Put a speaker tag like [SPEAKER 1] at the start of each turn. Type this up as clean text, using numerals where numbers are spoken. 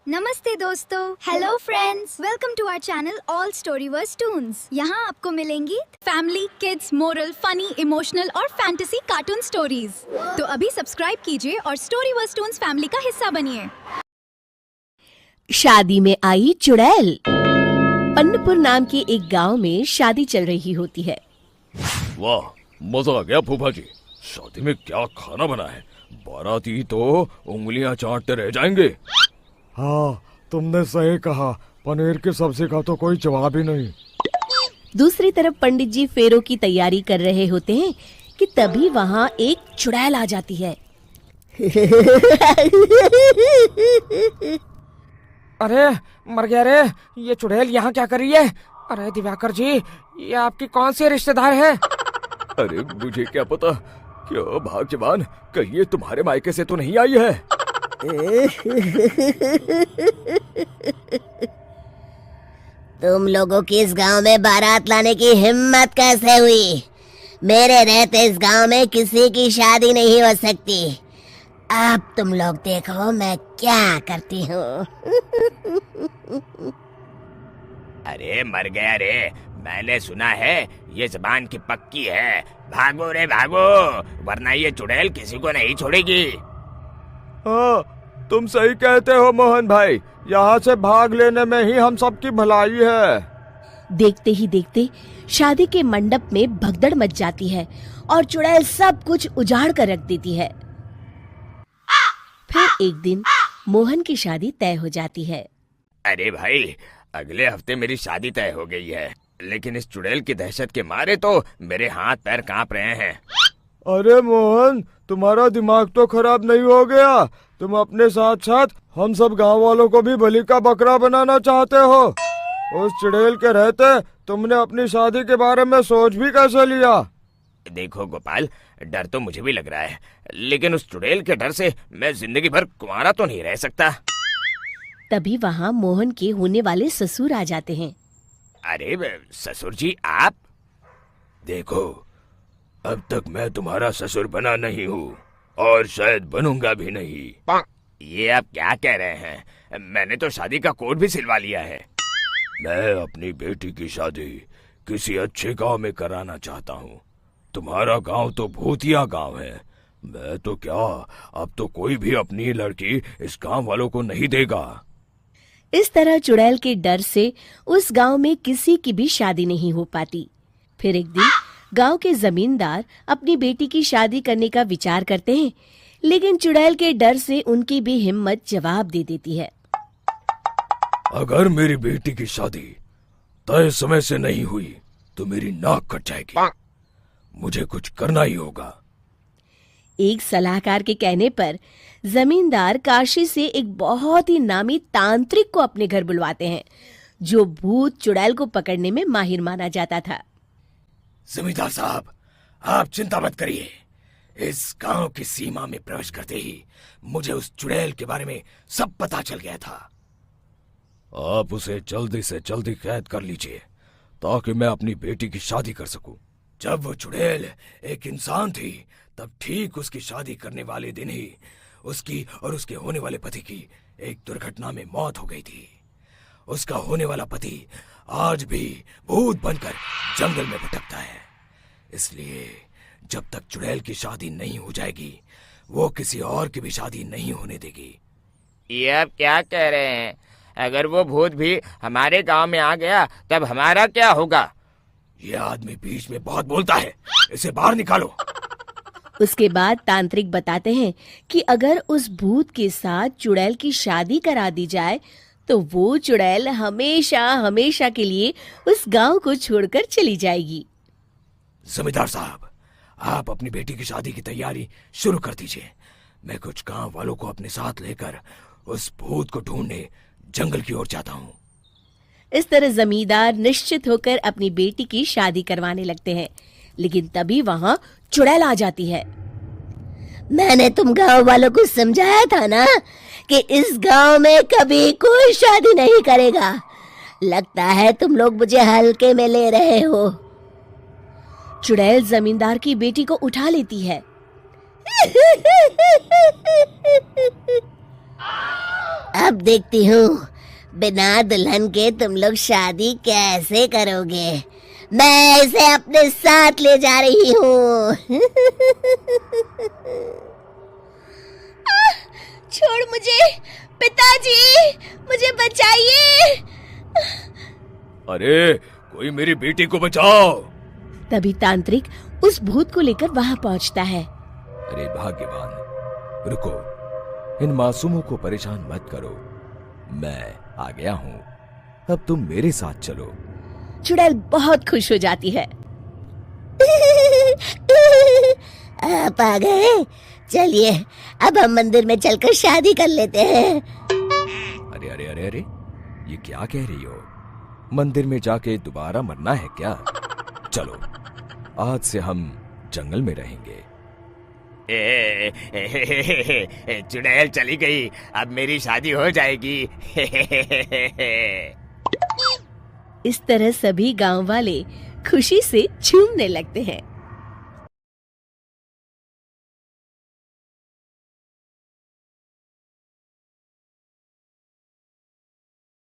[SPEAKER 1] नमस्ते दोस्तों, hello friends, welcome to our channel all storyverse toons. यहाँ आपको मिलेंगी family, kids, moral, funny, emotional और फैंटेसी कार्टून स्टोरीज। तो अभी सब्सक्राइब कीजिए और स्टोरीवर्स टून्स फैमिली का हिस्सा बनिए।
[SPEAKER 2] शादी में आई चुड़ैल। पन्नपुर नाम के एक गांव में शादी चल रही होती है।
[SPEAKER 3] वाह, मजा आ गया फूफा जी। शादी में क्या खाना बना है, बाराती तो उंगलियां चाटते रह जाएंगे।
[SPEAKER 4] हाँ, तुमने सही कहा। पनीर की सब्जी का तो कोई जवाब ही नहीं।
[SPEAKER 2] दूसरी तरफ पंडित जी फेरों की तैयारी कर रहे होते हैं कि तभी वहाँ एक चुड़ैल आ जाती है।
[SPEAKER 5] अरे मर गया रे, ये चुड़ैल यहाँ क्या कर रही है? अरे दिवाकर जी, ये आपकी कौन सी रिश्तेदार है?
[SPEAKER 3] अरे मुझे क्या पता, क्या भाग्यवान, कहीं ये तुम्हारे मायके से तो नहीं आई है।
[SPEAKER 6] तुम लोगों की इस गांव में बारात लाने की हिम्मत कैसे हुई? मेरे रहते इस गांव में किसी की शादी नहीं हो सकती। अब तुम लोग देखो मैं क्या करती हूँ।
[SPEAKER 7] अरे मर गया रे, मैंने सुना है ये जबान की पक्की है। भागो रे भागो, वरना ये चुड़ैल किसी को नहीं छोड़ेगी।
[SPEAKER 4] हाँ, तुम सही कहते हो मोहन भाई। यहाँ से भाग लेने में ही हम सबकी भलाई है।
[SPEAKER 2] देखते ही देखते शादी के मंडप में भगदड़ मच जाती है और चुड़ैल सब कुछ उजाड़ कर रख देती है। फिर एक दिन मोहन की शादी तय हो जाती है।
[SPEAKER 7] अरे भाई, अगले हफ्ते मेरी शादी तय हो गई है, लेकिन इस चुड़ैल की दहशत के मारे तो मेरे हाथ पैर कांप रहे हैं।
[SPEAKER 4] अरे मोहन, तुम्हारा दिमाग तो खराब नहीं हो गया? तुम अपने साथ साथ हम सब गांव वालों को भी बलि का बकरा बनाना चाहते हो? उस चुड़ैल के रहते तुमने अपनी शादी के बारे में सोच भी कैसे लिया?
[SPEAKER 7] देखो गोपाल, डर तो मुझे भी लग रहा है, लेकिन उस चुड़ैल के डर से मैं जिंदगी भर कुंवारा तो नहीं रह सकता।
[SPEAKER 2] तभी वहाँ मोहन के होने वाले ससुर आ जाते हैं।
[SPEAKER 7] अरे ससुर जी, आप?
[SPEAKER 3] देखो, अब तक मैं तुम्हारा ससुर बना नहीं हूँ और शायद बनूंगा भी नहीं।
[SPEAKER 7] ये आप क्या कह रहे हैं? मैंने तो शादी का कोड भी सिलवा लिया है।
[SPEAKER 3] मैं अपनी बेटी की शादी किसी अच्छे गांव में कराना चाहता हूँ। तुम्हारा गांव तो भूतिया गांव है। मैं तो क्या, अब तो कोई भी अपनी लड़की इस गांव वालों को नहीं देगा।
[SPEAKER 2] इस तरह चुड़ैल के डर से उस गांव में किसी की भी शादी नहीं हो पाती। फिर एक दिन गांव के जमींदार अपनी बेटी की शादी करने का विचार करते हैं, लेकिन चुड़ैल के डर से उनकी भी हिम्मत जवाब दे देती है।
[SPEAKER 3] अगर मेरी बेटी की शादी तय समय से नहीं हुई तो मेरी नाक कट जाएगी। मुझे कुछ करना ही होगा।
[SPEAKER 2] एक सलाहकार के कहने पर जमींदार काशी से एक बहुत ही नामी तांत्रिक को अपने घर बुलवाते हैं, जो भूत चुड़ैल को पकड़ने में माहिर माना जाता था।
[SPEAKER 3] जमींदार साहब, आप चिंता मत करिए। इस गांव की सीमा में प्रवेश करते ही मुझे उस चुड़ैल के बारे में सब पता चल गया था। आप उसे जल्दी से जल्दी कैद कर लीजिए ताकि मैं अपनी बेटी की शादी कर सकूं। जब वो चुड़ैल एक इंसान थी, तब ठीक उसकी शादी करने वाले दिन ही उसकी और उसके होने वाले पति की एक दुर्घटना में मौत हो गई थी। उसका होने वाला पति आज भी भूत बनकर जंगल में भटकता है। इसलिए जब तक चुड़ैल की शादी नहीं हो जाएगी, वो किसी और की भी शादी नहीं होने देगी।
[SPEAKER 7] ये आप क्या कह रहे हैं? अगर वो भूत भी हमारे गांव में आ गया तब हमारा क्या होगा?
[SPEAKER 3] ये आदमी बीच में बहुत बोलता है, इसे बाहर निकालो।
[SPEAKER 2] उसके बाद तांत्रिक बताते हैं कि अगर उस भूत के साथ चुड़ैल की शादी करा दी जाए तो वो चुड़ैल हमेशा हमेशा के लिए उस गांव को छोड़कर चली जाएगी।
[SPEAKER 3] जमींदार साहब, आप अपनी बेटी की शादी की तैयारी शुरू कर दीजिए। मैं कुछ गांव वालों को अपने साथ लेकर उस भूत को ढूंढने जंगल की ओर जाता हूँ।
[SPEAKER 2] इस तरह जमींदार निश्चित होकर अपनी बेटी की शादी करवाने लगते हैं, लेकिन तभी वहाँ चुड़ैल आ जाती है।
[SPEAKER 6] मैंने तुम गांव वालों को समझाया था ना कि इस गांव में कभी कोई शादी नहीं करेगा। लगता है तुम लोग मुझे हल्के में ले रहे हो।
[SPEAKER 2] चुड़ैल जमींदार की बेटी को उठा लेती है।
[SPEAKER 6] अब देखती हूँ बिना दुल्हन के तुम लोग शादी कैसे करोगे। मैं इसे अपने साथ ले जा रही हूँ। छोड़ मुझे, पिताजी, मुझे बचाइए।
[SPEAKER 3] अरे कोई मेरी बेटी को बचाओ।
[SPEAKER 2] तभी तांत्रिक उस भूत को लेकर वहां पहुंचता है।
[SPEAKER 3] अरे भाग्यवान, रुको, इन मासूमों को परेशान मत करो, मैं आ गया हूँ, अब तुम मेरे साथ चलो।
[SPEAKER 2] चुड़ैल बहुत खुश हो जाती है।
[SPEAKER 6] आप आ गए, चलिए अब हम मंदिर में चलकर शादी कर लेते हैं।
[SPEAKER 3] अरे अरे अरे अरे, ये क्या कह रही हो? मंदिर में जाके दोबारा मरना है क्या? चलो, आज से हम जंगल में रहेंगे।
[SPEAKER 7] चुड़ैल चली गई, अब मेरी शादी हो जाएगी।
[SPEAKER 2] इस तरह सभी गांव वाले खुशी से झूमने लगते हैं।